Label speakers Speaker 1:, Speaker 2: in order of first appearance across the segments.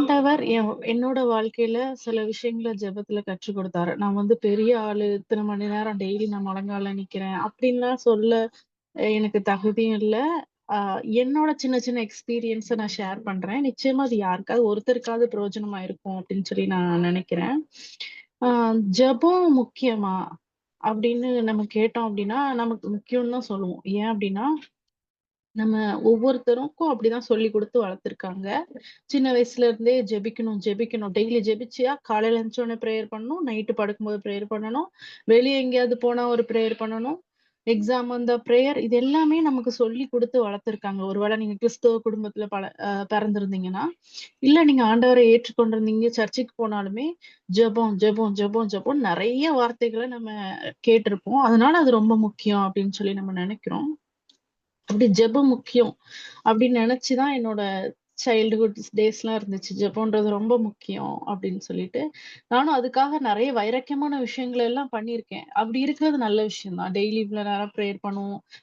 Speaker 1: ஆண்டவர் என்னோட வாழ்க்கையில சில விஷயங்கள ஜெபத்துல கற்றுக் குடுத்தாரு. நான் வந்து பெரிய ஆளு, இத்தன மணி நேரம் டெய்லி நான் முழங்கால்ல நிக்கிறேன் அப்டின்லாம் சொல்ல எனக்கு தகுதியும் இல்ல. அ என்னோட சின்ன சின்ன எக்ஸ்பீரியன்ஸ நான் ஷேர் பண்றேன். நிச்சயமா அது யாருக்காவது ஒருத்தருக்காவது பிரயோஜனமா இருக்கும் அப்டின்னு சொல்லி நான் நெனைக்கிறேன். அ ஜெபம் முக்கியமா? அப்டின்னு நம்ம கேட்டோம் அப்டின்னா, நமக்கு முக்கியம்னு தான் சொல்லுவோம். ஏன் அப்டின்னா, நம்ம ஒவ்வொருத்தருக்கும் அப்படிதான் சொல்லிக் குடுத்து வளர்த்துருக்காங்க. சின்ன வயசுல இருந்தே ஜெபிக்கணும், ஜெபிக்கணும். டெய்லி ஜெபிச்சியா, காலையில எந்திரிச்ச உடனே பிரேயர் பண்ணணும். நைட்டு படுக்கும்போது பிரேயர் பண்ணணும். வெளிய எங்கேயாவது போனா ஒரு பிரேயர் பண்ணணும். எக்ஸாம் வந்தா பிரேயர். இது எல்லாமே நமக்கு சொல்லிக் குடுத்து வளர்த்துருக்காங்க. ஒருவேள நீங்க கிறிஸ்தவ குடும்பத்துல பிறந்திருந்தீங்கன்னா, இல்ல நீங்க ஆண்டவரை ஏற்றுக்கொண்டிருந்தீங்க, சர்ச்சுக்கு போனாலுமே ஜெபம், ஜெபம், ஜெபம், ஜெபம் நெறைய வார்த்தைகள நம்ம கேட்டிருப்போம். அதனால அது ரொம்ப முக்கியம் அப்படின்னு சொல்லி நம்ம நெனைக்கிறோம். அப்படி ஜெபம் முக்கியம் அப்படின்னு நெனச்சு தான் என்னோட சைல்ட்ஹுட் டேஸ்லாம் இருந்துச்சு. ஜெபம்ன்றது ரொம்ப முக்கியம் அப்படின்னு சொல்லிட்டு. நானும் அதுக்காக நெறைய வைராக்கியமான விஷயங்கள் எல்லாம் பண்ணியிருக்கேன். அப்படி இருக்கிறது நல்ல விஷயம் தான். டெய்லி இவ்வளோ நேரம் பிரேயர்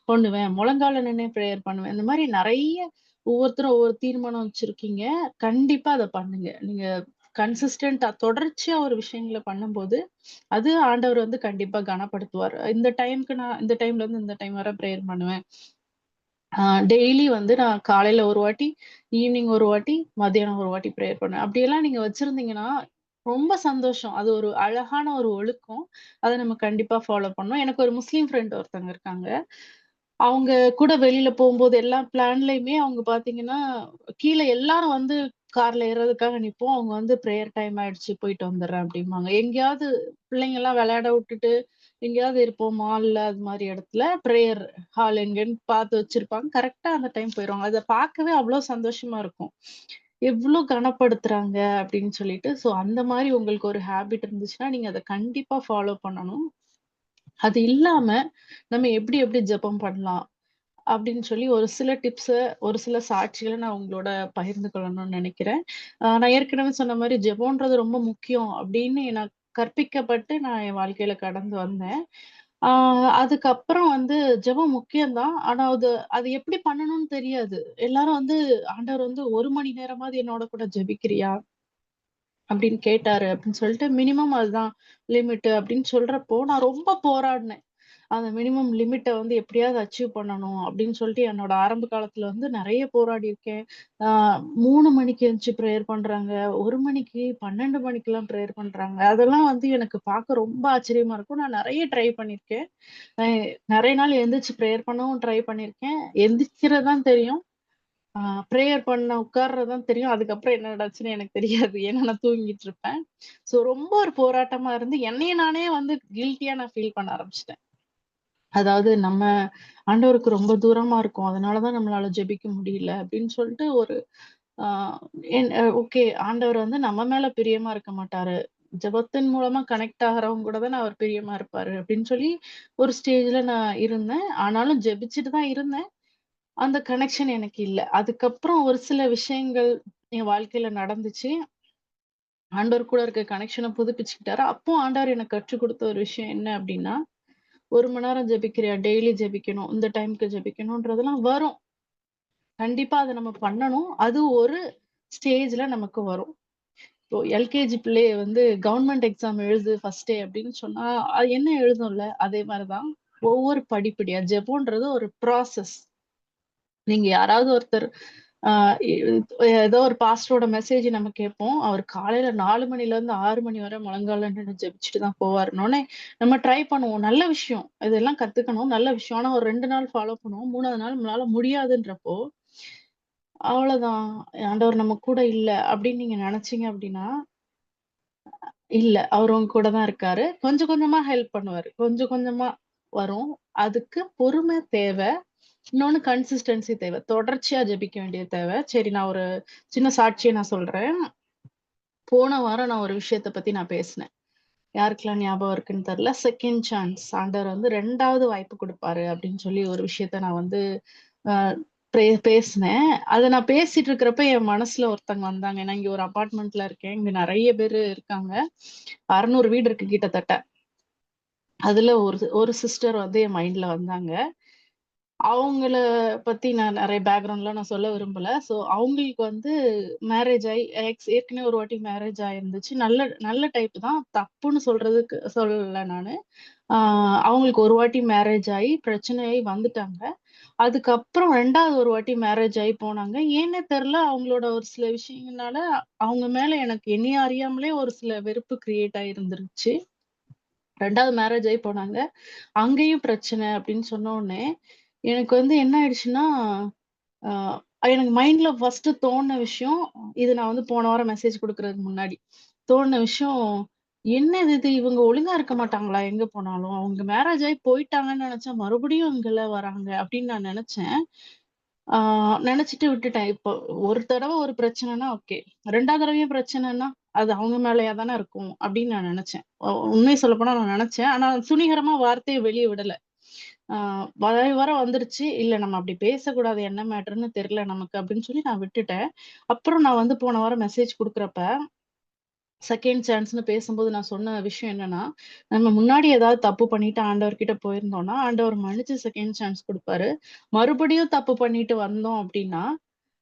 Speaker 1: பண்ணுவேன். முழங்கால்ல நின்னே பிரேயர் பண்ணுவேன். இந்த மாரி நெறைய ஒவ்வொருத்தரும் ஒவ்வொரு தீர்மானம் வச்சிருக்கீங்க. கண்டிப்பா அத பண்ணுங்க. நீங்க கன்சிஸ்டன்ட்டா தொடர்ச்சியா ஒரு விஷயங்கள பண்ணும்போது, அது ஆண்டவர் வந்து கண்டிப்பா கனப்படுத்துவார். இந்த டைம்ல இருந்து இந்த டைம் வர பிரேயர் பண்ணுவேன். ஆ டெய்லி வந்து நான் காலையில ஒரு வாட்டி, ஈவினிங் ஒரு வாட்டி, மத்தியானம் ஒரு வாட்டி பிரேயர் பண்ணுவேன். அப்படியெல்லாம் நீங்க வச்சிருந்தீங்கன்னா, ரொம்ப சந்தோஷம். அது ஒரு அழகான ஒரு ஒழுக்கம். அத நம்ம கண்டிப்பா ஃபாலோ பண்ணணும். எனக்கு ஒரு முஸ்லீம் ஃப்ரெண்ட் ஒருத்தங்க இருக்காங்க. அவங்க கூட வெளியில போம்போது எல்லா பிளான்லயுமே அவங்க பார்த்தீங்கன்னா, கீழ எல்லாரும் வந்து கார்ல ஏறுறதுக்காக நிப்போம். அவங்க வந்து பிரேயர் டைம் ஆயிடுச்சு போயிட்டு வந்துர்றேன் அப்டிம்பாங்க. எங்கேயாவது பிள்ளைங்கலாம் விளையாட விட்டுட்டு, எங்கேயாவது இருப்போம் மால்ல அது மாரி இடத்துல பிரேயர் ஹால் எங்கேன்னு பார்த்து வச்சிருப்பாங்க. கரெக்ட்டா அந்த டைம் போயிருவாங்க. அத பார்க்கவே அவ்ளோ சந்தோஷமா இருக்கும். எவ்ளோ கனப்படுத்துறாங்க அப்டின்னு சொல்லிட்டு. ஸோ அந்த மாரி உங்களுக்கு ஒரு ஹேபிட் இருந்துச்சுன்னா, நீங்க அத கண்டிப்பா ஃபாலோ பண்ணணும். அது இல்லாம நம்ம எப்டி எப்டி ஜெபம் பண்ணலாம்? அப்படின்னு சொல்லி ஒரு சில டிப்ஸ, ஒரு சில சாட்சிகள நான் உங்களோட பகிர்ந்து கொள்ளணும்னு நெனைக்கிறேன். நான் ஏற்கனவே சொன்ன மாரி ஜெபம்ன்றது ரொம்ப முக்கியம் அப்படின்னு எனக்கு கற்பிக்கப்பட்டு நான் என் வாழ்க்கையில கடந்து வந்தேன். ஆ அதுக்கப்புறம் வந்து ஜெபம் முக்கியம் தான். ஆனா அது அது எப்படி பண்ணணும்னு தெரியாது. எல்லாரும் வந்து ஆண்டவர் வந்து 1 மணி நேரமாவது என்னோட கூட ஜெபிக்கிறியா? அப்படின்னு கேட்டாரு அப்படின்னு சொல்லிட்டு மினிமம் அதுதான் லிமிட் அப்படின்னு சொல்றப்போ, நான் ரொம்ப போராடினேன். அந்த மினிமம் லிமிட்ட வந்து எப்படியாவது அச்சீவ் பண்ணணும் அப்படின்னு சொல்லிட்டு என்னோட ஆரம்ப காலத்துல வந்து நெறைய போராடியிருக்கேன். ஆ 3 மணிக்கு எந்திச்சு பிரேயர் பண்றாங்க. 1 மணிக்கு, 12 மணிக்கெல்லாம் பிரேயர் பண்றாங்க. அதெல்லாம் வந்து எனக்கு பார்க்க ரொம்ப ஆச்சரியமா இருக்கும். நான் நெறைய ட்ரை பண்ணியிருக்கேன். அ நெறைய நாள் எந்திரிச்சு பிரேயர் பண்ணவும் ட்ரை பண்ணியிருக்கேன். எந்திரிக்கிறது தான் தெரியும். ஆ பிரேயர் பண்ண உட்கார்றது தான் தெரியும். அதுக்கப்புறம் என்ன நடந்துச்சுன்னு எனக்கு தெரியாது. ஏன்னா நான் தூங்கிட்டு இருப்பேன். ஸோ ரொம்ப ஒரு போராட்டமா இருந்து என்னைய நானே வந்து கில்ட்டியா நான் ஃபீல் பண்ண ஆரம்பிச்சுட்டேன். அதாவது நம்ம ஆண்டவருக்கு ரொம்ப தூரமா இருக்கோம். அதனால தான் நம்மளால ஜெபிக்க முடியல அப்படின்னு சொல்லிட்டு ஒரு ஆ ஓகே ஆண்டவர் வந்து நம்ம மேல பிரியமா இருக்க மாட்டாரு. ஜெபத்தின் மூலமா கனெக்ட் ஆகுறவங்க கூட தானே அவர் பிரியமா இருப்பாரு அப்படின்னு சொல்லி ஒரு ஸ்டேஜ்ல நான் இருந்தேன். ஆனாலும் ஜெபிச்சுட்டு தான் இருந்தேன். அந்த கனெக்ஷன் எனக்கு இல்ல. அதுக்கப்புறம் ஒரு சில விஷயங்கள் என் வாழ்க்கையில நடந்துச்சு. ஆண்டவர் கூட இருக்க கனெக்ஷன புதுப்பிச்சுக்கிட்டாரு. அப்போ ஆண்டவர் எனக்கு கற்றுக் குடுத்த ஒரு விஷயம் என்ன அப்டின்னா, 1 மணி நேரம் ஜெபிக்கிறியா? டெய்லி ஜெபிக்கணும். இந்த டைம்க்கு ஜெபிக்கணும்ன்றதெல்லாம் வரும். கண்டிப்பா அத நம்ம பண்ணணும். அது ஒரு ஸ்டேஜ்ல நமக்கு வரும். இப்போ எல்கேஜி பிள்ளைய வந்து கவர்ன்மென்ட் எக்ஸாம் எழுது ஃபர்ஸ்ட் டே அப்டின்னு சொன்னா, அது என்ன எழுதும்ல? அதே மாரி தான். ஒவ்வொரு படிப்படியா ஜெபம்ன்றது ஒரு ப்ராசஸ். நீங்க யாராவது ஒருத்தர் ஆ எ ஏதோ ஒரு பாஸ்டரோட மெசேஜ் நம்ம கேட்போம். அவர் காலையில 4 மணிலேருந்து 6 மணி வரை முழங்கால்ல நின்னு ஜெபிச்சுட்டு தான் போவாருன்னோனே, நம்ம ட்ரை பண்ணுவோம். நல்ல விஷயம். இதெல்லாம் கத்துக்கணும். நல்ல விஷயம். ஆனா ஒரு 2 நாள் ஃபாலோ பண்ணுவோம். 3வது நாள் நம்மளால முடியாதுன்றப்போ, அவ்வளோதான். ஆண்டவர் நம்ம கூட இல்ல அப்படின்னு நீங்க நெனச்சீங்க அப்படின்னா, இல்ல. அவரு உங்க கூட தான் இருக்காரு. கொஞ்சம் கொஞ்சமா ஹெல்ப் பண்ணுவாரு. கொஞ்சம் கொஞ்சமா வரும். அதுக்கு பொறுமை தேவ. இன்னொன்னு கன்சிஸ்டன்சி தேவ. தொடர்ச்சியா ஜெபிக்க வேண்டியது தேவ. சரி நான் ஒரு சின்ன சாட்சிய நான் சொல்றேன். போன வாரம் நான் ஒரு விஷயத்த பத்தி நான் பேசினேன். யாருக்கெல்லாம் ஞாபகம் இருக்குன்னு தெரியல. செகண்ட் சான்ஸ் ஆண்டவர் வந்து 2வது வாய்ப்பு குடுப்பாரு அப்படின்னு சொல்லி ஒரு விஷயத்த நான் வந்து அ பேசினேன். அத நான் பேசிட்டு இருக்கிறப்ப என் மனசுல ஒருத்தங்க வந்தாங்க. நான் இங்க ஒரு அபார்ட்மெண்ட்ல இருக்கேன். இங்க நெறைய பேரு இருக்காங்க. 600 வீடு இருக்கு கிட்டத்தட்ட. அதுல ஒரு ஒரு சிஸ்டர் வந்து என் மைண்ட்ல வந்தாங்க. அவங்கள பத்தி நான் நெறைய பேக்ரவுண்ட்லாம் நான் சொல்ல விரும்பல. ஸோ அவங்களுக்கு வந்து மேரேஜ் ஆயி ஏற்கனவே ஒரு வாட்டி மேரேஜ் ஆயிருந்துச்சு. நல்ல நல்ல டைப் தான். தப்புன்னு சொல்றதுக்கு சொல்லல நானு. ஆ அவங்களுக்கு ஒரு வாட்டி மேரேஜ் ஆயி பிரச்சனையாயி வந்துட்டாங்க. அதுக்கப்புறம் 2வது ஒரு வாட்டி மேரேஜ் ஆயி போனாங்க. ஏன்னே தெரியல அவங்களோட ஒரு சில விஷயங்கள்னால அவங்க மேல எனக்கு என்னைய அறியாமலே ஒரு சில வெறுப்பு கிரியேட் ஆயிருந்துருச்சு. 2வது மேரேஜ் ஆயி போனாங்க. அங்கேயும் பிரச்சனை அப்படின்னு சொன்ன உடனே, எனக்கு வந்து என்ன ஆயிடுச்சுன்னா, ஆ எனக்கு மைண்ட்ல ஃபர்ஸ்ட்டு தோணுன விஷயம், இது நான் வந்து போன வாரம் மெசேஜ் குடுக்குறதுக்கு முன்னாடி. தோணுன விஷயம், என்னது இது இவங்க ஒழுங்கா இருக்க மாட்டாங்களா எங்க போனாலும்? அவங்க மேரேஜ் ஆயி போயிட்டாங்கன்னு நெனச்சா, மறுபடியும் இங்கலாம் வராங்க அப்படின்னு நான் நெனச்சேன். ஆ நெனச்சுட்டு விட்டுட்டேன். இப்போ ஒரு தடவ ஒரு பிரச்சனைன்னா ஓகே. 2வது தடவையும் பிரச்சனைன்னா, அது அவங்க மேலயா தானே இருக்கும் அப்படின்னு நான் நெனச்சேன். உண்மைய சொல்லப்போனா நான் நெனச்சேன். ஆனா துணிகரமா வார்த்தைய வெளிய விடல. ஆ வர வர வந்துருச்சு. இல்ல நம்ம அப்படி பேசக்கூடாது. என்ன மேட்டர்ன்னு தெரியல நமக்கு அப்படின்னு சொல்லி நான் விட்டுட்டேன். அப்புறம் நான் வந்து போன வாரம் மெசேஜ் குடுக்குறப்ப, செகண்ட் சான்ஸ்ன்னு பேசும்போது நான் சொன்ன விஷயம் என்னன்னா, நம்ம முன்னாடி ஏதாவது தப்பு பண்ணிட்டு ஆண்டவர்கிட்ட போயிருந்தோம்னா, ஆண்டவர் மன்னிச்சு செகண்ட் சான்ஸ் குடுப்பாரு. மறுபடியும் தப்பு பண்ணிட்டு வந்தோம் அப்படின்னா,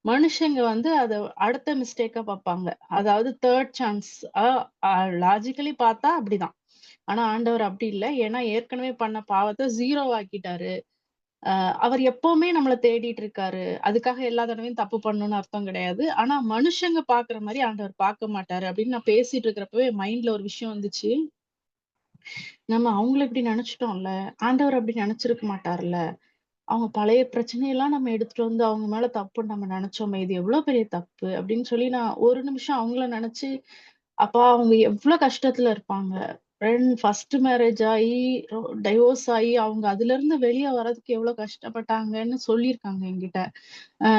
Speaker 1: மனுஷங்க வந்து அத அடுத்த மிஸ்டேக்கா பாப்பாங்க. அதாவது 3 சான்ஸ் அ அ லாஜிக்கலி பார்த்தா அப்படிதான். ஆனா ஆண்டவர் அப்படி இல்ல. ஏன்னா ஏற்கனவே பண்ண பாவத்த 0 ஆக்கிட்டாரு. அவர் எப்பவுமே நம்மள தேடிட்டு இருக்காரு. அதுக்காக எல்லா தடவையும் தப்பு பண்ணணும்னு அர்த்தம் கிடையாது. ஆனா மனுஷங்க பார்க்குற மாரி ஆண்டவர் பார்க்க மாட்டாரு அப்படின்னு நான் பேசிட்டு இருக்கிறப்பவே என் மைண்ட்ல ஒரு விஷயம் வந்துச்சு. நம்ம அவங்கள இப்படி நெனச்சுட்டோம்ல. ஆண்டவர் அப்படி நெனச்சிருக்க மாட்டார்ல. அவங்க பழைய பிரச்சனையெல்லாம் நம்ம எடுத்துட்டு வந்து அவங்க மேல தப்புன்னு நம்ம நெனச்சோமே! இது எவ்ளோ பெரிய தப்பு அப்படின்னு சொல்லி நான் ஒரு நிமிஷம் அவங்கள நெனச்சு, அப்ப அவங்க எவ்ளோ கஷ்டத்துல இருப்பாங்க. 1 மேரேஜ் ஆயி, டைவோர்ஸ் ஆயி அவங்க அதுலருந்து வெளிய வரதுக்கு எவ்ளோ கஷ்டப்பட்டாங்கன்னு சொல்லியிருக்காங்க என்கிட்ட. அ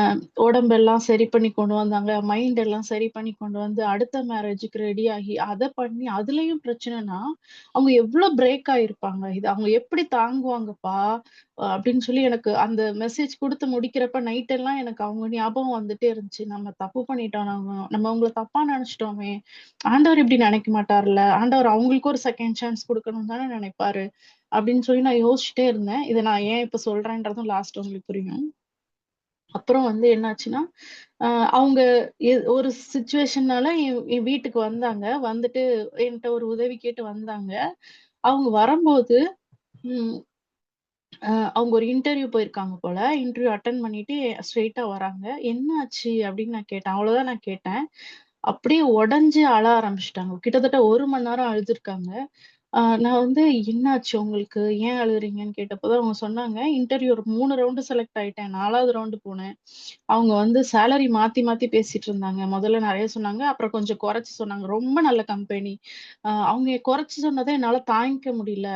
Speaker 1: உடம்பெல்லாம் சரி பண்ணி கொண்டு வந்தாங்க. மைண்ட் எல்லாம் சரி பண்ணி கொண்டு வந்து, அடுத்த மேரேஜுக்கு ரெடி ஆகி, அத பண்ணி அதுலயும் பிரச்சனைன்னா, அவங்க எவ்ளோ பிரேக் ஆயிருப்பாங்க. இது அவங்க எப்படி தாங்குவாங்கப்பா? அப்படின்னு சொல்லி எனக்கு அந்த மெசேஜ் குடுத்து முடிக்கிறப்ப நைட் எல்லாம் எனக்கு அவங்க ஞாபகம் வந்துட்டே இருந்துச்சு. நம்ம தப்பு பண்ணிட்டோம். நம்ம அவங்கள தப்பா நெனச்சுட்டோமே! ஆண்டவர் இப்படி நெனைக்க மாட்டார்ல. ஆண்டவர் அவங்களுக்கு ஒரு செகண்ட் சான்ஸ் குடுக்கணும்னு தானே நெனைப்பாரு. அப்படின்னு சொல்லி நான் யோசிச்சுட்டே இருந்தேன். இத நான் ஏன் இப்ப சொல்றேன்றதும் லாஸ்ட் உங்களுக்கு புரியும். அப்புறம் வந்து என்னாச்சுன்னா, அ அவங்க ஒரு சிச்சுவேஷன்னால என் வீட்டுக்கு வந்தாங்க. வந்துட்டு என்ட்ட ஒரு உதவி கேட்டு வந்தாங்க. அவங்க வரம்போது, ம் அவங்க ஒரு இன்டர்வியூ போயிருக்காங்க போல. இன்டர்வியூ அட்டெண்ட் பண்ணிட்டு ஸ்ட்ரெய்ட்டா வராங்க. "என்ன ஆச்சு?" அப்படின்னு நான் கேட்டேன். அவ்வளோதான் நான் கேட்டேன். அப்படியே உடைஞ்சு அழ ஆரம்பிச்சுட்டாங்க. கிட்டத்தட்ட 1 மணி நேரம் அழுதுருக்காங்க. நான் வந்து "என்னாச்சு உங்களுக்கு? ஏன் அழுகுறீங்கன்னு?" கேட்டப்போ தான் அவங்க சொன்னாங்க, "இன்டர்வியூ ஒரு 3 ரவுண்டு செலக்ட் ஆயிட்டேன். 4வது ரவுண்டு போனேன். அவங்க வந்து சேலரி மாத்தி மாத்தி பேசிட்டு இருந்தாங்க. முதல்ல நெறைய சொன்னாங்க. அப்புறம் கொஞ்சம் குறைச்சு சொன்னாங்க. ரொம்ப நல்ல கம்பெனி. அவங்க குறைச்சு சொன்னத என்னால தாங்கிக்க முடியல.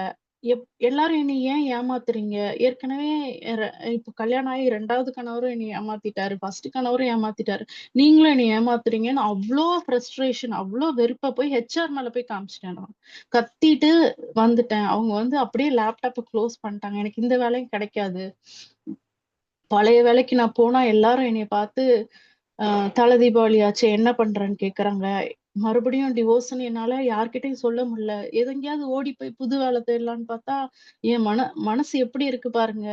Speaker 1: எல்லாரும் என்னைய ஏன் ஏமாத்துறீங்க? ஏற்கனவே எ இப்ப கல்யாணம் ஆகி 2வது கணவரும் என்னைய ஏமாத்திட்டாரு. 1 கணவரும் ஏமாத்திட்டாரு. நீங்களும் என்னைய ஏமாத்துறீங்கன்னு அவ்ளோ ஃப்ரஸ்ட்ரேஷன், அவ்ளோ வெறுப்பா போய் ஹெச்ஆர் மேல போய் காமிச்சுட்டேன் நான். கத்திட்டு வந்துட்டேன். அவங்க வந்து அப்படியே லேப்டாப்ப க்ளோஸ் பண்ணிட்டாங்க. எனக்கு இந்த வேலையும் கிடைக்காது. பழைய வேலைக்கு நான் போனா எல்லாரும் என்னைய பார்த்து, அ "தல தீபாவளி ஆச்சே என்ன பண்றன்னு?" கேட்கறாங்க. மறுபடியும் டிவோர்ஸ்ன்னு என்னால யார்கிட்டயும் சொல்ல முடியல. எங்கேயாவது ஓடி போய் புது வேல தேடலான்னு பார்த்தா, என் மனசு எப்படி இருக்கு பாருங்க.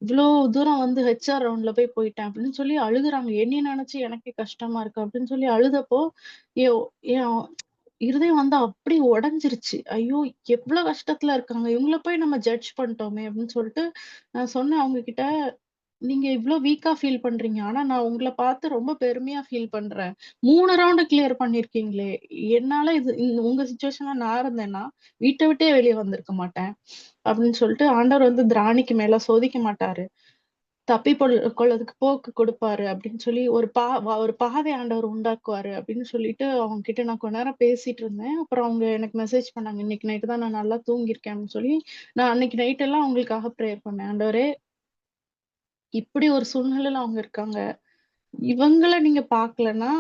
Speaker 1: இவ்ளோ தூரம் வந்து ஹெச்ஆர் ரவுண்ட்ல போயிட்டேன் அப்படின்னு சொல்லி அழுகுறாங்க. என்னைய நெனச்சு எனக்கே கஷ்டமா இருக்கு அப்படின்னு சொல்லி அழுதப்போ, என் என் இருதயம் வந்து அப்படி உடைஞ்சிருச்சு. ஐயோ! எவ்ளோ கஷ்டத்துல இருக்காங்க. இவங்கள போய் நம்ம ஜட்ஜ் பண்ணிட்டோமே அப்படின்னு சொல்லிட்டு, நான் சொன்னேன் அவங்க கிட்ட, "நீங்க இவ்ளோ வீக்கா ஃபீல் பண்றீங்க. ஆனா நான் உங்கள பார்த்து ரொம்ப பெருமையா ஃபீல் பண்றேன். 3 ரவுண்டு கிளியர் பண்ணியிருக்கீங்களே! என்னால உங்க சிச்சுவேஷன்ல நான் இருந்தேன்னா, வீட்ட விட்டே வெளிய வந்திருக்க மாட்டேன்." அப்படின்னு சொல்லிட்டு, ஆண்டவர் வந்து திராணிக்கு மேல சோதிக்க மாட்டாரு. கொள்றதுக்கு போக்கு குடுப்பாரு அப்படின்னு சொல்லி ஒரு பாதை ஆண்டவர் உண்டாக்குவாரு அப்படின்னு சொல்லிட்டு அவங்க கிட்ட நான் கொஞ்ச நேரம் பேசிட்டு இருந்தேன். அப்புறம் அவங்க எனக்கு மெசேஜ் பண்ணாங்க. "இன்னைக்கு நைட்டு தான் நான் நல்லா தூங்கியிருக்கேன்" அப்படின்னு சொல்லி, நான் அன்னைக்கு நைட் எல்லாம் அவங்களுக்காக பிரேயர் பண்ணேன். ஆண்டவரே, இப்படி ஒரு சூழ்நிலையில அவங்க இருக்காங்க. இவங்கள நீங்க பார்க்கலன்னா,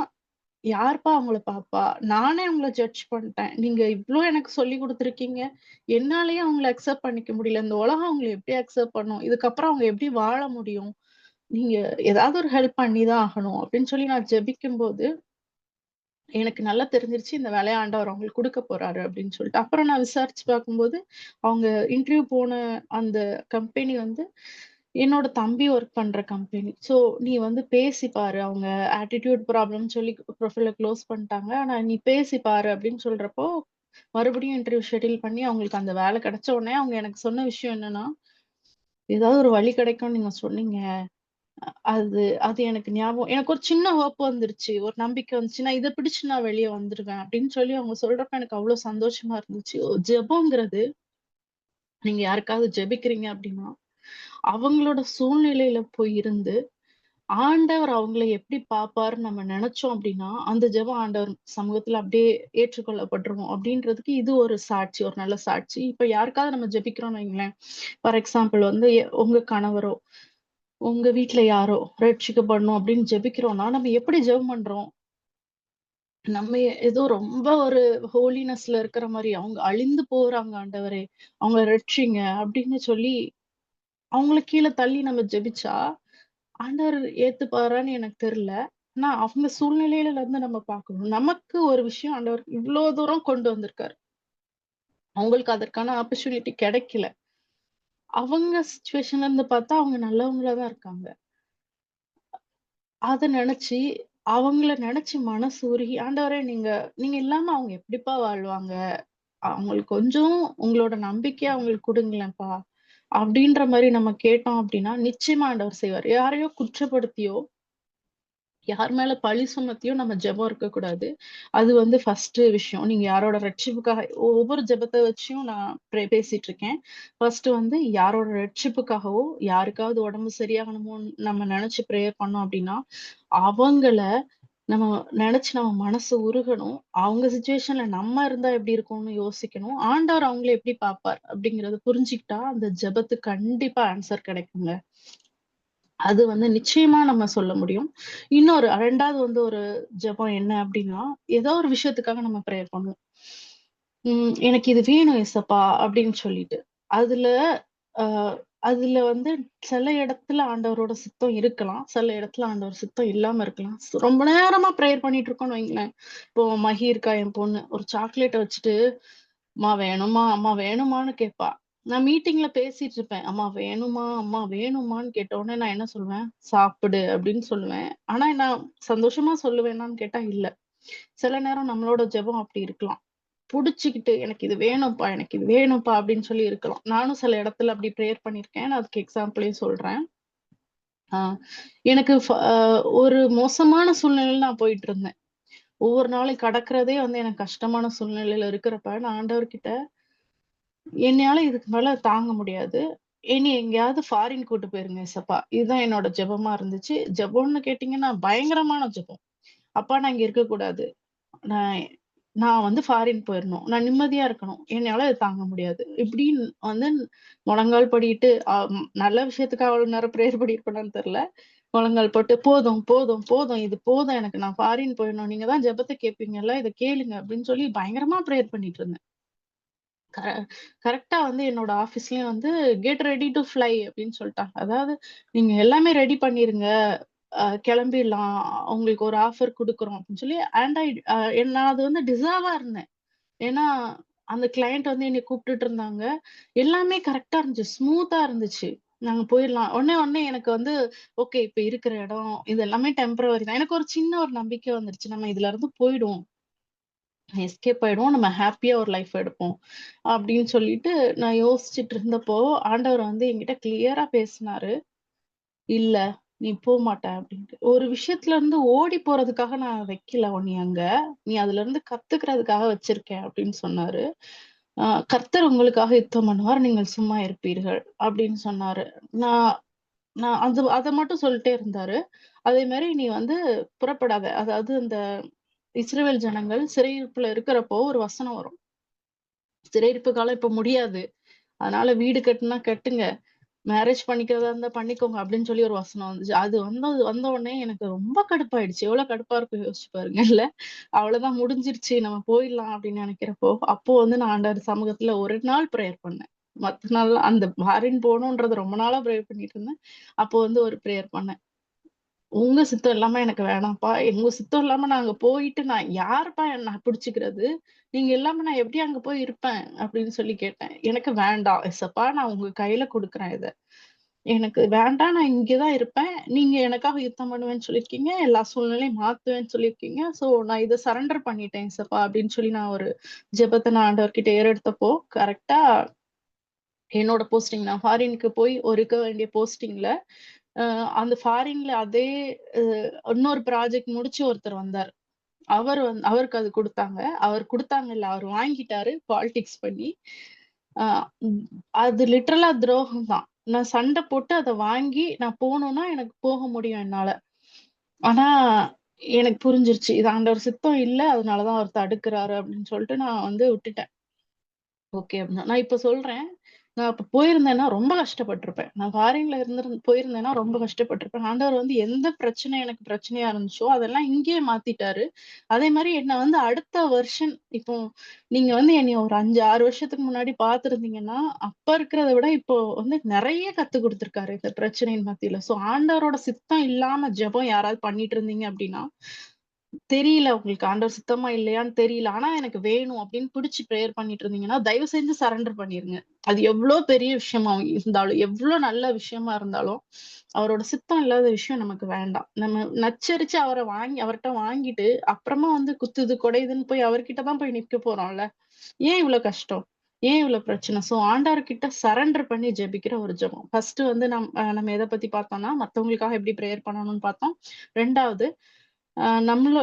Speaker 1: யார்ப்பா அவங்கள பார்ப்பா? நானே அவங்கள ஜட்ஜ் பண்ணிட்டேன். நீங்க இவ்ளோ எனக்கு சொல்லிக் குடுத்துருக்கீங்க. என்னாலயே அவங்கள அக்செப்ட் பண்ணிக்க முடியல. இந்த உலகம் அவங்கள எப்படி அக்செப்ட் பண்ணும்? இதுக்கப்புறம் அவங்க எப்படி வாழ முடியும்? நீங்க ஏதாவது ஒரு ஹெல்ப் பண்ணி தான் ஆகணும் அப்படின்னு சொல்லி நான் ஜெபிக்கும்போது, எனக்கு நல்லா தெரிஞ்சிருச்சு இந்த வேலைய ஆண்டவர் அவங்களுக்கு குடுக்க போறாரு அப்படின்னு சொல்லிட்டு. அப்புறம் நான் விசாரிச்சு பார்க்கும்போது, அவங்க இன்டர்வியூ போன அந்த கம்பெனி வந்து என்னோட தம்பி ஒர்க் பண்ற கம்பெனி. ஸோ நீ வந்து பேசி பாரு. அவங்க ஆட்டிட்யூட் ப்ராப்ளம்னு சொல்லி ப்ரொஃபைல க்ளோஸ் பண்ணிட்டாங்க. ஆனா நீ பேசி பாரு அப்படின்னு சொல்றப்போ, மறுபடியும் இன்டர்வியூ ஷெட்யூல் பண்ணி அவங்களுக்கு அந்த வேலை கிடைச்ச உடனே அவங்க எனக்கு சொன்ன விஷயம் என்னன்னா, "ஏதாவது ஒரு வழி கிடைக்கும்னு நீங்க சொன்னீங்க. அது அது எனக்கு ஞாபகம் எனக்கு ஒரு சின்ன ஹோப் வந்துருச்சு. ஒரு நம்பிக்கை வந்துச்சு. நான் இத பிடிச்சு நான் வெளிய வந்துருவேன்." அப்படின்னு சொல்லி அவங்க சொல்றப்ப எனக்கு அவ்ளோ சந்தோஷமா இருந்துச்சு. ஜெபம்ங்கிறது நீங்க யாருக்காவது ஜெபிக்கிறீங்க அப்படின்னா, அவங்களோட சூழ்நிலையில போய் இருந்து ஆண்டவர் அவங்கள எப்படி பார்ப்பாருன்னு நம்ம நெனச்சோம் அப்டின்னா, அந்த ஜெபம் ஆண்டவர் சமூகத்துல அப்படியே ஏற்றுக்கொள்ளப்பட்டுரும் அப்டின்றதுக்கு இது ஒரு சாட்சி, ஒரு நல்ல சாட்சி. இப்ப யாருக்காவது நம்ம ஜெபிக்கிறோம்னு வைங்களேன், ஃபார் எக்ஸாம்பிள் வந்து உங்க கணவரோ, உங்க வீட்ல யாரோ ரட்சிக்கப்படணும் அப்டின்னு ஜெபிக்கிறோம்னா, நம்ம எப்படி ஜெபம் பண்றோம்? நம்ம ஏதோ ரொம்ப ஒரு ஹோலினஸ்ல இருக்கிற மாரி, அவங்க அழிந்து போறாங்க ஆண்டவரே, அவங்கள ரட்சிங்க அப்டின்னு சொல்லி அவங்கள கீழ தள்ளி நம்ம ஜெபிச்சா, ஆண்டவர் ஏத்துப்பாரான்னு எனக்கு தெரியல. ஆனா அவங்க சூழ்நிலையில இருந்து நம்ம பார்க்கணும். நமக்கு ஒரு விஷயம் ஆண்டவர் இவ்ளோ தூரம் கொண்டு வந்திருக்காரு. அவங்களுக்கு அதற்கான ஆப்பர்ச்சுனிட்டி கிடைக்கல. அவங்க சிச்சுவேஷன்ல இருந்து பார்த்தா அவங்க நல்லவங்களா தான் இருக்காங்க. அத நெனச்சு, அவங்கள நெனச்சு மனசு உருகி, ஆண்டவரே நீங்க நீங்க இல்லாம அவங்க எப்படிப்பா வாழ்வாங்க? அவங்களுக்கு கொஞ்சம் உங்களோட நம்பிக்கைய அவங்களுக்கு குடுங்களேன்ப்பா. அப்படின்ற மாரி நம்ம கேட்டோம் அப்படின்னா, நிச்சயமா ஆண்டவர் செய்வார். யாரையோ குற்றப்படுத்தியோ, யார் மேல பழி சுமத்தியும் நம்ம ஜெபம் இருக்கக்கூடாது. அது வந்து ஃபர்ஸ்ட்டு விஷயம். நீங்க யாரோட ரட்சிப்புக்காக ஒவ்வொரு ஜெபத்த வச்சும் நான் பேசிட்டு இருக்கேன். ஃபர்ஸ்ட்டு வந்து யாரோட ரட்சிப்புக்காகவோ, யாருக்காவது உடம்பு சரியாகணுமோன்னு நம்ம நெனச்சு பிரேயர் பண்ணோம் அப்டின்னா, அவங்கள நம்ம நெனச்சு நம்ம மனசு உருகணும். அவங்க சிச்சுவேஷன்ல நம்ம இருந்தா எப்டி இருக்கும்னு யோசிக்கணும். ஆண்டவர் அவங்கள எப்டி பார்ப்பார் அப்டிங்கிறத புரிஞ்சுக்கிட்டா, அந்த ஜெபத்துக்கு கண்டிப்பா ஆன்ஸர் கிடைக்குங்க. அது வந்து நிச்சயமா நம்ம சொல்ல முடியும். இன்னொரு 2வது வந்து ஒரு ஜெபம் என்ன அப்டின்னா, ஏதோ ஒரு விஷயத்துக்காக நம்ம பிரேயர் பண்ணுவோம். எனக்கு இது வேணும் ஏசப்பா அப்டின்னு சொல்லிட்டு. அதுல அ அதுல வந்து சில இடத்துல ஆண்டவரோட சித்தம் இருக்கலாம். சில இடத்துல ஆண்டவர் சித்தம் இல்லாம இருக்கலாம். ரொம்ப நேரமா பிரேயர் பண்ணிட்டு இருக்கோம்னு வைங்களேன். இப்போ மகி இருக்கா என் பொண்ணு. ஒரு சாக்லேட்ட வச்சுட்டு, "அம்மா வேணுமா? அம்மா வேணுமான்னு?" கேட்பா. நான் மீட்டிங்ல பேசிட்டு இருப்பேன். "அம்மா வேணுமா? அம்மா வேணுமான்னு?" கேட்ட உடனே நான் என்ன சொல்லுவேன்? "சாப்பிடு" அப்படின்னு சொல்லுவேன். ஆனா நான் சந்தோஷமா சொல்லுவேனான்னு கேட்டா இல்ல. சில நேரம் நம்மளோட ஜெபம் அப்படி இருக்கலாம். புடிச்சுக்கிட்டு, "எனக்கு இது வேணும்ப்பா, எனக்கு இது வேணும்ப்பா" அப்படின்னு சொல்லி இருக்கலாம். நானும் சில இடத்துல அப்படி பிரேயர் பண்ணியிருக்கேன். நான் அதுக்கு எக்ஸாம்பிளையும் சொல்றேன். ஆ எனக்கு ஒரு மோசமான சூழ்நிலையில நான் போயிட்டுருந்தேன். ஒவ்வொரு நாளும் கடக்கிறதே வந்து எனக்கு கஷ்டமான சூழ்நிலையில இருக்கிறப்ப, நான் ஆண்டவர்கிட்ட என்னையால இதுக்கு மேல தாங்க முடியாது. என்னைய எங்கேயாவது ஃபாரின் கூட்டு போயிருங்க ஏசப்பா. இதுதான் என்னோட ஜெபமா இருந்துச்சு. ஜெபம்னு கேட்டீங்கன்னா, பயங்கரமான ஜெபம். அப்பா நான் இங்க இருக்கக்கூடாது. நான் நான் வந்து ஃபாரின் போயிரணும். நான் நிம்மதியா இருக்கணும். என்னால இத தாங்க முடியாது. இப்படின்னு வந்து முழங்கால் படியிட்டு நல்ல விஷயத்துக்கு அவ்வளோ நேரம் பிரேயர் பண்ணியிருப்பேனான்னு தெரியல. முழங்கால் போட்டு போதும், போதும், போதும். இது போதும் எனக்கு. நான் ஃபாரின் போயிடணும். நீங்க தான் ஜெபத்த கேட்பீங்கல்ல. இத கேளுங்க அப்படின்னு சொல்லி பயங்கரமா பிரேயர் பண்ணிட்டு இருந்தேன். கர கரெக்ட்டா வந்து என்னோட ஆஃபீஸ்லயும் வந்து கெட் ரெடி டூ ஃப்ளை அப்படின்னு சொல்ட்டாங்க. அதாவது நீங்க எல்லாமே ரெடி பண்ணிருங்க. கிளம்பிடலாம். உங்களுக்கு ஒரு ஆஃபர் குடுக்குறோம் அப்படின்னு சொல்லி ஆண்ட்ராய்டு நான் அது வந்து டிசர்வா இருந்தேன். ஏன்னா, அந்த கிளையண்ட் வந்து என்னைய கூப்பிட்டுட்டு இருந்தாங்க. எல்லாமே கரெக்ட்டா இருந்துச்சு. ஸ்மூத்தா இருந்துச்சு. நாங்க போயிரலாம். உடனே உடனே எனக்கு வந்து ஓகே இப்ப இருக்கிற இடம், இது எல்லாமே டெம்பரவரி தான். எனக்கு ஒரு சின்ன ஒரு நம்பிக்கை வந்துருச்சு. நம்ம இதுல இருந்து போயிடுவோம். எஸ்கேப் ஆயிடுவோம். நம்ம ஹேப்பியா ஒரு லைஃப் எடுப்போம். அப்படின்னு சொல்லிட்டு நான் யோசிச்சுட்டு இருந்தப்போ, ஆண்டவர் வந்து என்கிட்ட கிளியரா பேசினாரு. "இல்ல, நீ போமாட்ட" அப்படின்ட்டு. "ஒரு விஷயத்துல இருந்து ஓடி போறதுக்காக நான் வைக்கல உன்னைய அங்க. நீ அதுலருந்து கத்துக்கிறதுக்காக வச்சிருக்கேன்" அப்படின்னு சொன்னாரு. "அ கர்த்தர் உங்களுக்காக யுத்தம் பண்ணுவார். நீங்கள் சும்மா இருப்பீர்கள்" அப்படின்னு சொன்னாரு. நான் நான் அத மட்டும் சொல்லிட்டே இருந்தாரு. அதே மாரி "நீ வந்து புறப்படாத." அதாவது இந்த இஸ்ரவேல் ஜனங்கள் சிறையிருப்புல இருக்கிறப்போ ஒரு வசனம் வரும். சிறையிருப்பு காலம் இப்ப முடியாது. அதனால வீடு கட்டுனா கட்டுங்க. மேரேஜ் பண்ணிக்கிறதா இருந்தா பண்ணிக்கோங்க அப்படின்னு சொல்லி ஒரு வசனம் வந்துச்சு. அது வந்த உடனே எனக்கு ரொம்ப கடுப்பாயிடுச்சு. எவ்வளவு கடுப்பா இருக்கும் யோசிச்சு பாருங்கல்ல. அவ்வளவுதான் முடிஞ்சிருச்சு நம்ம போயிடலாம் அப்படின்னு நினைக்கிறப்போ, அப்போ வந்து நான் ஆண்டவர் சமூகத்துல ஒரு நாள் பிரேயர் பண்ணேன். மத்த நாள்லாம் அந்த ஃபாரின் போணும்ன்றது ரொம்ப நாளா பிரேயர் பண்ணிட்டு இருந்தேன். அப்போ வந்து ஒரு பிரேயர் பண்ணேன். உங்க சித்தம் இல்லாம எனக்கு வேணாம்ப்பா. உங்க சித்தம் இல்லாம நான் அங்க போயிட்டு நான் யாருப்பா என்ன பிடிச்சுக்கிறது? நீங்க இல்லாம நான் எப்படி அங்க போய் இருப்பேன்? அப்படின்னு சொல்லி கேட்டேன். எனக்கு வேண்டாம் ஏசப்பா நான் உங்க கையில குடுக்குறேன் இத. எனக்கு வேண்டாம். நான் இங்க தான் இருப்பேன். நீங்க எனக்காக யுத்தம் பண்ணுவேன்னு சொல்லியிருக்கீங்க. எல்லா சூழ்நிலையும் மாத்துவேன்னு சொல்லியிருக்கீங்க. ஸோ நான் இத சரண்டர் பண்ணிட்டேன் ஏசப்பா அப்படின்னு சொல்லி நான் ஒரு ஜெபத்த நான் ஆண்டவர்கிட்ட ஏறெடுத்தப்போ, கரெக்ட்டா என்னோட போஸ்டிங் நான் ஃபாரின்க்கு போய் இருக்க வேண்டிய போஸ்டிங்ல, அ அந்த ஃபாரின்ல அதே அ இன்னொரு ப்ராஜெக்ட் முடிச்சு ஒருத்தர் வந்தாரு. அவருக்கு அது குடுத்தாங்க. அவர் குடுத்தாங்கல்ல, அவர் வாங்கிட்டாரு பாலிடிக்ஸ் பண்ணி. அ ம் அது லிட்டரலா துரோகம் தான். நான் சண்ட போட்டு அத வாங்கி நான் போணும்னா எனக்கு போக முடியும் என்னால. ஆனா எனக்கு புரிஞ்சிருச்சு. இது ஆண்டவர் சித்தம் இல்ல. அதனால தான் அவர் தடுக்குறாரு அப்படின்னு சொல்லிட்டு நான் வந்து விட்டுட்டேன். ஓகே அப்படின்னா. நான் இப்ப சொல்றேன். நான் அப்ப போயிருந்தேன்னா ரொம்ப கஷ்டப்பட்டுருப்பேன். நான் ஃபாரின்ல போயிருந்தேன்னா ரொம்ப கஷ்டப்பட்டுருப்பேன். ஆண்டவர் வந்து எந்த பிரச்சனை எனக்கு பிரச்சனையா இருந்துச்சோ, அதெல்லாம் இங்கேயே மாத்திட்டாரு. அதே மாரி என்ன வந்து அடுத்த வெர்ஷன் இப்போ நீங்க வந்து என்னைய ஒரு 5, 6 வருஷத்துக்கு முன்னாடி பார்த்திருந்தீங்கன்னா, அப்ப இருக்கிறத விட இப்போ வந்து நெறைய கத்துக் குடுத்துருக்காரு இந்த பிரச்சனையின் மத்தியில. ஸோ ஆண்டவரோட சித்தம் இல்லாம ஜெபம் யாராவது பண்ணிட்டு இருந்தீங்க அப்படின்னா, தெரியல உங்களுக்கு ஆண்டவர் சித்தமா இல்லையான்னு தெரியல. ஆனா எனக்கு வேணும் அப்படின்னு பிடிச்சு பிரேயர் பண்ணிட்டு இருந்தீங்கன்னா, தயவு செஞ்சு சரண்டர் பண்ணிருங்க. அது எவ்ளோ பெரிய விஷயமா இருந்தாலும், எவ்ளோ நல்ல விஷயமா இருந்தாலும், அவரோட சித்தம் இல்லாத விஷயம் நமக்கு வேண்டாம். நம்ம நச்சரிச்சு அவர்ட்ட வாங்கிட்டு, அப்புறமா வந்து குத்துது, குடையுதுன்னு போய் அவர்கிட்ட தான் போய் நிக்க போறோம்ல. ஏன் இவ்ளோ கஷ்டம்? ஏன் இவ்ளோ பிரச்சனை? ஸோ ஆண்டவர்கிட்ட சரண்டர் பண்ணி ஜெபிக்கிற ஒரு ஜெபம். ஃபர்ஸ்ட் வந்து நம்ம எத பத்தி பார்த்தோம்னா, மத்தவங்களுக்காக எப்படி பிரேயர் பண்ணணும்னு பார்த்தோம். 2வது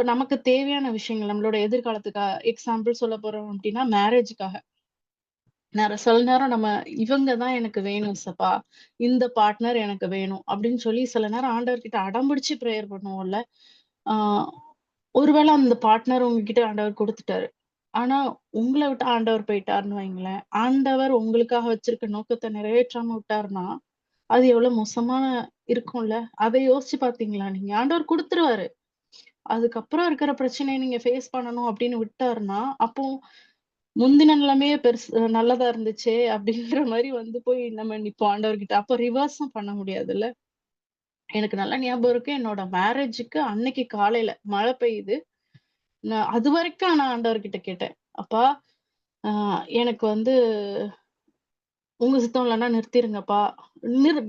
Speaker 1: நமக்கு தேவையான விஷயங்கள், நம்மளோட எக்ஸாம்பிள் சொல்லப் போறோம் அப்டின்னா, மேரேஜுக்காக. சில நேரம் நம்ம இவங்க தான் எனக்கு வேணும் ஏசப்பா. இந்த பார்ட்னர் எனக்கு வேணும் அப்டின்னு சொல்லி சில நேரம் ஆண்டவர்கிட்ட அடம்பிடிச்சு பிரேயர் பண்ணுவோம்ல. ஆ ஒருவேள அந்த பார்ட்னர் உங்ககிட்ட ஆண்டவர் குடுத்துட்டாரு. ஆனா, உங்கள விட்டு ஆண்டவர் போயிட்டாருன்னு வைங்களேன். ஆண்டவர் உங்களுக்காக வச்சிருக்க நோக்கத்த நிறைவேற்றாம விட்டாருன்னா, அது எவ்வளவு மோசமான இருக்கும்ல. அத யோசிச்சு பார்த்தீங்களா நீங்க? ஆண்டவர் குடுத்துருவாரு. அதுக்கப்புறம் இருக்கிற பிரச்சனைய நீங்க ஃபேஸ் பண்ணணும் அப்படின்னு விட்டாருன்னா, அப்போ முந்தின நிலைமையே நல்லதா இருந்துச்சே அப்படிங்கிற மாரி வந்து போய் நம்ம நிப்போம் ஆண்டவர்கிட்ட. அப்ப ரிவர்ஸும் பண்ண முடியாதுல்ல. எனக்கு நல்லா ஞாபகம் இருக்கு. என்னோட மேரேஜுக்கு அன்னைக்கு காலையில மழை பெய்யுது. நான் அதுவரைக்கும் நான் ஆண்டவர்கிட்ட கேட்டேன். அப்பா, அ எனக்கு வந்து உங்க சித்தம் இல்லன்னா நிறுத்திருங்கப்பா. நிறு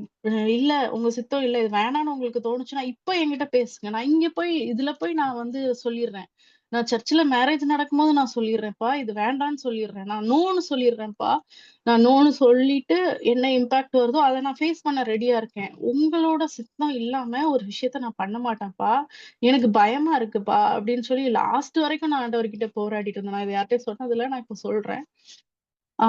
Speaker 1: இல்ல உங்க சித்தம் இல்ல. இது வேணான்னு உங்களுக்கு தோணுச்சுன்னா, இப்ப என்கிட்ட பேசுங்க. நான் இங்க போய் இதுல போய் நான் வந்து சொல்லிர்றேன். நான் சர்ச்சுல மேரேஜ் நடக்கும்போது நான் சொல்லிர்றேன்ப்பா. இது வேண்டான்னு சொல்லிர்றேன். நான் நோன்னு சொல்லிர்றேன்ப்பா. நான் நோன்னு சொல்லிட்டு என்ன இம்பாக்ட் வருதோ, அத நான் ஃபேஸ் பண்ண ரெடியா இருக்கேன். உங்களோட சித்தம் இல்லாம ஒரு விஷயத்த நான் பண்ண மாட்டேன்ப்பா. எனக்கு பயமா இருக்குப்பா அப்படின்னு சொல்லி லாஸ்ட் வரைக்கும் நான் ஆண்டவர்கிட்ட போராடிட்டு இருந்தேன். நான் இத யார்ட்டயும் சொன்னதில்ல. நான் இப்ப சொல்றேன். ஆ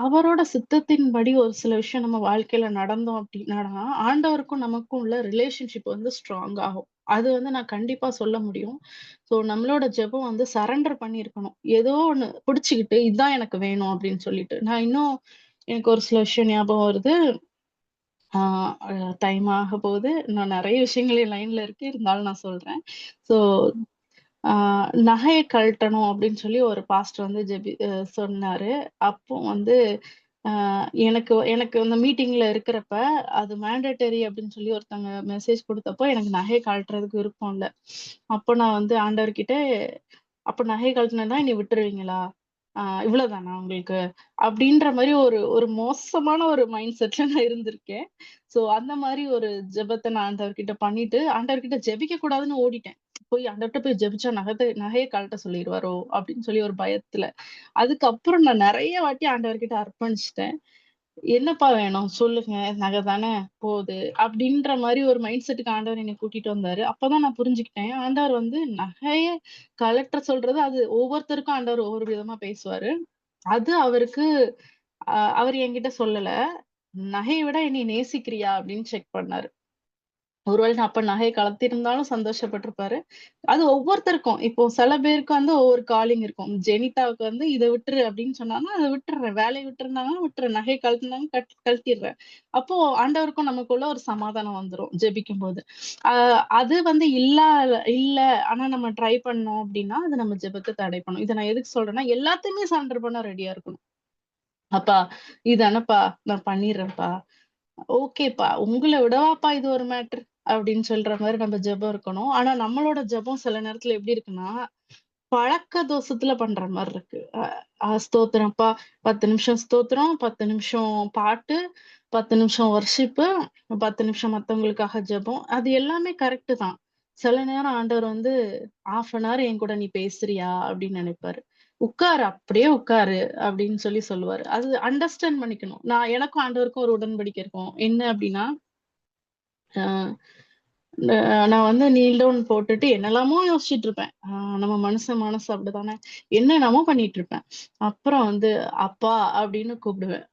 Speaker 1: அவரோட சித்தத்தின்படி ஒரு சில விஷயம் நம்ம வாழ்க்கையில நடந்தோம் அப்டின்னா, ஆண்டவருக்கும் நமக்கும் உள்ள ரிலேஷன்ஷிப் வந்து ஸ்ட்ராங் ஆகும். அது வந்து நான் கண்டிப்பா சொல்ல முடியும். ஸோ நம்மளோட ஜெபம் வந்து சரண்டர் பண்ணியிருக்கணும். ஏதோ ஒண்ணு புடிச்சுக்கிட்டு, இதான் எனக்கு வேணும் அப்டின்னு சொல்லிட்டு. நான் இன்னும் எனக்கு ஒரு சில விஷயம் ஞாபகம் வருது. ஆ டைம் ஆகப்போகுது. இன்னும் நெறைய விஷயங்கள் என் லைன்ல இருக்கு. இருந்தாலும் நான் சொல்றேன். ஸோ ஆ நகைய கழட்டணும் அப்படின்னு சொல்லி ஒரு பாஸ்டர் வந்து சொன்னாரு. அப்போ வந்து அ எனக்கு எனக்கு அந்த மீட்டிங்ல இருக்கிறப்ப, அது மேண்டேட்டரி அப்படின்னு சொல்லி ஒருத்தங்க மெசேஜ் குடுத்தப்போ, எனக்கு நகைய கழட்டுறதுக்கு விருப்பம் இல்ல. அப்போ நான் வந்து ஆண்டவர்கிட்ட, "அப்ப நகைய கழட்டுனேன்னா என்னைய விட்டுருவீங்களா? இவ்வளோதானா உங்களுக்கு?" அப்படின்ற மாரி ஒரு ஒரு மோசமான ஒரு மைண்ட் செட்ல நான் இருந்திருக்கேன். ஸோ அந்த மாரி ஒரு ஜெபத்த நான் ஆண்டவர்கிட்ட பண்ணிட்டு, ஆண்டவர்கிட்ட ஜெபிக்க கூடாதுன்னு ஓடிட்டேன். ஆண்டவர்ட்ட போய் ஜெபிச்சா நகைய கழட்ட சொல்லிருவாரோ! அப்படின்னு சொல்லி ஒரு பயத்துல. அதுக்கப்புறம் நான் நெறைய வாட்டி ஆண்டவர்கிட்ட அர்ப்பணிச்சுட்டேன். "என்னப்பா வேணும்? சொல்லுங்க. நகை தானே போது." அப்படின்ற மாரி ஒரு மைண்ட் செட்டுக்கு ஆண்டவர் என்னைய கூட்டிட்டு வந்தாரு. அப்பதான் நான் புரிஞ்சுக்கிட்டேன். ஆண்டவர் வந்து நகைய கழற்ற சொல்றது, அது ஒவ்வொருத்தருக்கும் ஆண்டவர் ஒவ்வொரு விதமா பேசுவாரு. அது அவருக்கு அவரு என்கிட்ட சொல்லல. "நகைய விட என்னைய நேசிக்கிறியா?" அப்படின்னு செக் பண்ணாரு. ஒருவேள நான் அப்ப நகைய கலத்திருந்தாலும் சந்தோஷப்பட்டுருப்பாரு. அது ஒவ்வொருத்தருக்கும். இப்போ சில பேருக்கு வந்து ஒவ்வொரு காலிங் இருக்கும். ஜெனிதாவுக்கு வந்து "இத விட்டுரு" அப்படின்னு சொன்னாங்கன்னா, அத விட்டுர்றேன். வேலைய விட்டுருந்தாங்கன்னா விட்டுறேன். நகைய கழட்டுனாங்க கழட்டிர்றேன். அப்போ ஆண்டவருக்கும் நமக்குள்ள ஒரு சமாதானம் வந்துரும் ஜெபிக்கும்போது. அ அது வந்து இல்ல ஆனா நம்ம ட்ரை பண்ணோம் அப்படின்னா, அது நம்ம ஜெபத்த தடை பண்ணும். இத நான் எதுக்கு சொல்றேன்னா, எல்லாத்தையுமே சரண்டர் பண்ண ரெடியா இருக்கணும். "அப்பா இதானப்பா நான் பண்ணிர்றேன்ப்பா." ஓகேப்பா. உங்கள விடவாப்பா இது ஒரு மேட்டர் அப்படின்னு சொல்ற மாரி நம்ம ஜெபம் இருக்கணும். ஆனா நம்மளோட ஜெபம் சில நேரத்துல எப்படி இருக்குன்னா, பழக்க தோஷத்துல பண்ற மாரி இருக்கு. ஸ்தோத்திரம்ப்பா, 10 நிமிஷம் ஸ்தோத்திரம், 10 நிமிஷம் பாட்டு, 10 நிமிஷம் வொர்ஷிப்பு, 10 நிமிஷம் மத்தவங்களுக்காக ஜெபம். அது எல்லாமே கரெக்ட்டு தான். சில நேரம் ஆண்டவர் வந்து, "1/2 ஹவர் என் கூட நீ பேசுறியா?" அப்படின்னு நெனைப்பாரு. "உட்காரு, அப்படியே உட்காரு" அப்படின்னு சொல்லுவாரு. அது அண்டர்ஸ்டாண்ட் பண்ணிக்கணும். எனக்கும் ஆண்டவருக்கும் ஒரு உடன்படிக்கை இருக்கும். என்ன அப்படின்னா, அ ந நான் வந்து நீல் டவுன் போட்டுட்டு என்னெல்லாமோ யோசிச்சுட்டு இருப்பேன். நம்ம மனசு அப்படித்தானே. என்னென்னமோ பண்ணிட்டு இருப்பேன். அப்புறம் வந்து அப்பா அப்படின்னு கூப்பிடுவேன்.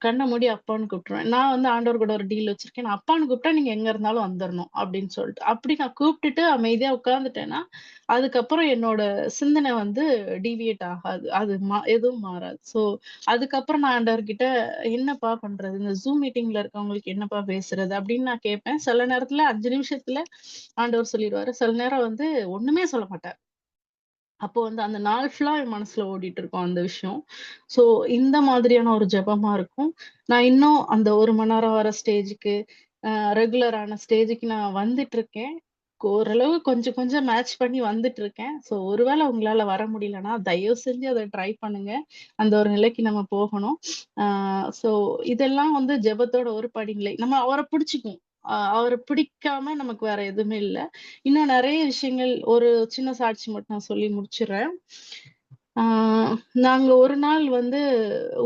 Speaker 1: கண்ண மூடி அப்பான்னு கூப்பிட்டுருவேன். நான் வந்து ஆண்டவர் கூட ஒரு டீல் வச்சிருக்கேன். நான் அப்பான்னு கூப்பிட்டா நீங்க எங்க இருந்தாலும் வந்துரணும் அப்படின்னு சொல்லிட்டு. அப்படி நான் கூப்பிட்டுட்டு அமைதியா உட்கார்ந்துட்டேன்னா, அதுக்கப்புறம் என்னோட சிந்தனை வந்து டீவியேட் ஆகாது. அது எதுவும் மாறாது. ஸோ அதுக்கப்புறம் நான் ஆண்டவர்கிட்ட என்னப்பா பண்றது? இந்த Zoom மீட்டிங்ல இருக்கவங்களுக்கு என்னப்பா பேசுறது? அப்படின்னு நான் கேட்பேன். சில நேரத்துல 5 நிமிஷத்துல ஆண்டவர் சொல்லிருவாரு. சில நேரம் வந்து ஒண்ணுமே சொல்ல மாட்டார். அப்போ வந்து அந்த நாள் ஃபுல்லா என் மனசுல ஓடிட்டு இருக்கும் அந்த விஷயம். ஸோ இந்த மாதிரியான ஒரு ஜெபமா இருக்கும். நான் இன்னும் அந்த 1 மணி நேரம் வர ஸ்டேஜுக்கு, அ ரெகுலரான ஸ்டேஜுக்கு நான் வந்துட்டுருக்கேன். ஓரளவு கொஞ்சம் கொஞ்சம் மேட்ச் பண்ணி வந்துட்டுருக்கேன். ஸோ ஒருவேள உங்களால வர முடியலன்னா, தயவு செஞ்சு அத ட்ரை பண்ணுங்க. அந்த ஒரு நிலைக்கு நம்ம போகணும். ஆ ஸோ இதெல்லாம் வந்து ஜெபத்தோட ஒரு படிநிலை. நம்ம அவர பிடிச்சுக்குவோம். அவர பிடிக்காம நமக்கு வேற எதுவுமே இல்ல. இன்னும் நெறைய விஷயங்கள் ஒரு சின்ன சாட்சி மட்டும் நான் சொல்லி முடிச்சுர்றேன். ஆ நாங்க ஒரு நாள் வந்து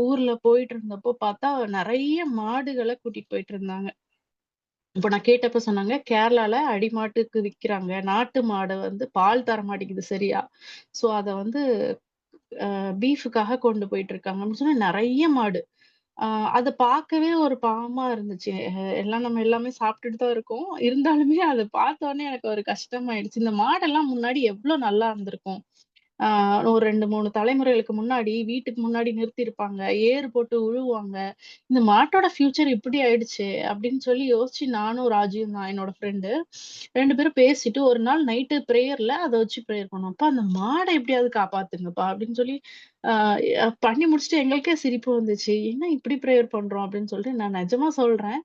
Speaker 1: ஊர்ல போயிட்டுருந்தப்போ பார்த்தா, நெறைய மாடுகள கூட்டிட்டு போயிட்டுருந்தாங்க. இப்ப நான் கேட்டப்ப சொன்னாங்க, "கேரளால அடிமாட்டுக்கு விக்கிறாங்க. நாட்டு மாட வந்து பால் தர மாட்டேங்குது சரியா. ஸோ அத வந்து பீஃப்க்காக கொண்டு போயிட்டுருக்காங்க." அப்படின்னு சொன்னா நெறைய மாடு. ஆ அத பார்க்கவே ஒரு பாவமா இருந்துச்சு. எல்லாம் நம்ம எல்லாமே சாப்பிட்டுட்டு தான் இருக்கோம். இருந்தாலுமே அத பார்த்தோனே எனக்கு ஒரு கஷ்டமாயிடுச்சு. இந்த மாடெல்லாம் முன்னாடி எவ்ளோ நல்லா இருந்திருக்கும். ஆ ஒரு 2, 3 தலைமுறைகளுக்கு முன்னாடி வீட்டுக்கு முன்னாடி நிறுத்தியிருப்பாங்க. ஏர் போட்டு உழுவாங்க. இந்த மாட்டோட ஃபியூச்சர் இப்படி ஆயிடுச்சே! அப்படின்னு சொல்லி யோசிச்சு நானும் ராஜியும் தான் என்னோட ஃப்ரெண்டு. 2 பேரும் பேசிட்டு ஒரு நாள் நைட்டு பிரேயர்ல அத வச்சு பிரேயர் பண்ணோம். "அப்பா அந்த மாட எப்படியாவது காப்பாத்துங்கப்பா" அப்படின்னு சொல்லி ஆ பண்ணி முடிச்சுட்டு எங்களுக்கே சிரிப்பு வந்துச்சு. "என்ன இப்படி பிரேயர் பண்றோம்?" அப்படின்னு சொல்லிட்டு நான் நெஜமா சொல்றேன்.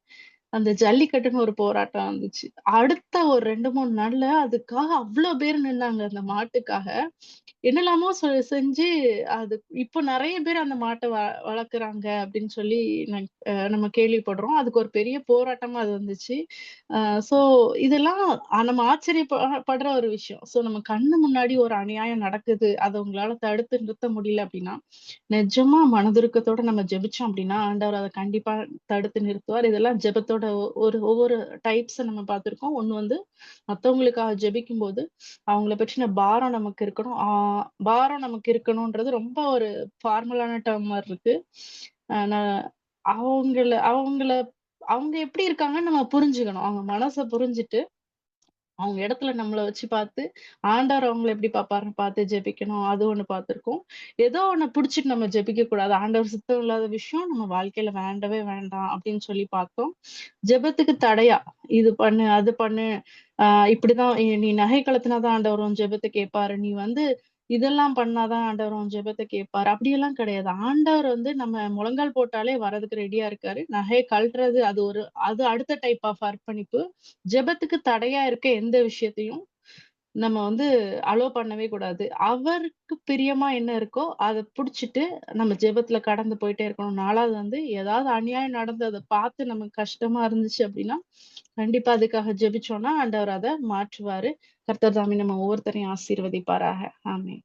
Speaker 1: அந்த ஜல்லிக்கட்டுன்னு ஒரு போராட்டம் வந்துச்சு. அடுத்த ஒரு 2, 3 நாள்ல அதுக்காக அவ்ளோ பேர் நின்னாங்க அந்த மாட்டுக்காக. என்னெல்லாமோ செஞ்சு அது இப்போ நெறைய பேர் அந்த மாட்ட வளர்க்குறாங்க அப்படின்னு சொல்லி நம்ம கேள்விப்படுறோம். அதுக்கு ஒரு பெரிய போராட்டமா அது வந்துச்சு. அ ஸோ இதெல்லாம் நம்ம படுற ஒரு விஷயம். ஸோ நம்ம கண்ணு முன்னாடி ஒரு அநியாயம் நடக்குது. அத உங்களால தடுத்து நிறுத்த முடியல அப்படின்னா, நிஜமா மனதுருக்கத்தோட நம்ம ஜெபிச்சோம் அப்படின்னா, ஆண்டவர் அத கண்டிப்பா தடுத்து நிறுத்துவார். இதெல்லாம் ஜெபத்தோட ஒவ்வொரு டைப்ஸ நம்ம பார்த்திருக்கோம். ஒண்ணு வந்து மத்தவங்களுக்காக ஜெபிக்கும்போது, அவங்கள பற்றின பாரம் நமக்கு இருக்கணும். பாரம் நமக்கு இருக்கணும்ன்றது ரொம்ப ஒரு ஃபார்மலான டெர்ம் மாரி இருக்கு. நான் அவங்கள அவங்கள அவங்க எப்படி இருக்காங்கன்னு நம்ம புரிஞ்சுக்கணும். அவங்க மனச புரிஞ்சுட்டு அவங்க இடத்துல நம்மள வச்சு பார்த்து, ஆண்டவர் அவங்கள எப்படி பார்ப்பாருன்னு பார்த்து ஜெபிக்கணும். அது ஒண்ணு பார்த்துருக்கோம். ஏதோ ஒண்ண புடிச்சுட்டு நம்ம ஜெபிக்க கூடாது. ஆண்டவர் சித்தம் இல்லாத விஷயம் நம்ம வாழ்க்கையில வேண்டவே வேண்டாம் அப்படின்னு சொல்லி பார்த்தோம். ஜெபத்துக்கு தடையா, இது பண்ணு, அது பண்ணு, அ இப்படிதான் நீ நகை கழட்டுனா தான் ஆண்டவர் உன் ஜெபத்த கேட்பாரு. நீ வந்து இதெல்லாம் பண்ணா தான் ஆண்டவர் உன் ஜெபத்த கேட்பாரு. அப்படியெல்லாம் கிடையாது. ஆண்டவர் வந்து நம்ம முழங்கால் போட்டாலே வரதுக்கு ரெடியா இருக்காரு. நகைய கழட்டுறது அது அடுத்த டைப் ஆஃப் அர்ப்பணிப்பு. ஜெபத்துக்கு தடையா இருக்க எந்த விஷயத்தையும் நம்ம வந்து பண்ணவே கூடாது. அவருக்கு பிரியமா என்ன இருக்கோ, அத புடிச்சுட்டு நம்ம ஜெபத்துல கடந்து போயிட்டே இருக்கணும். 4வது வந்து ஏதாவது அநியாயம் நடந்து அத பார்த்து நமக்கு கஷ்டமா இருந்துச்சு அப்டின்னா, கண்டிப்பா அதுக்காக ஜெபிச்சோம்னா, ஆண்டவர் அத மாற்றுவாரு. கர்த்தர் தாமே நம்ம ஒவ்வொருத்தரையும் ஆசீர்வதிப்பாராக. ஆமென்.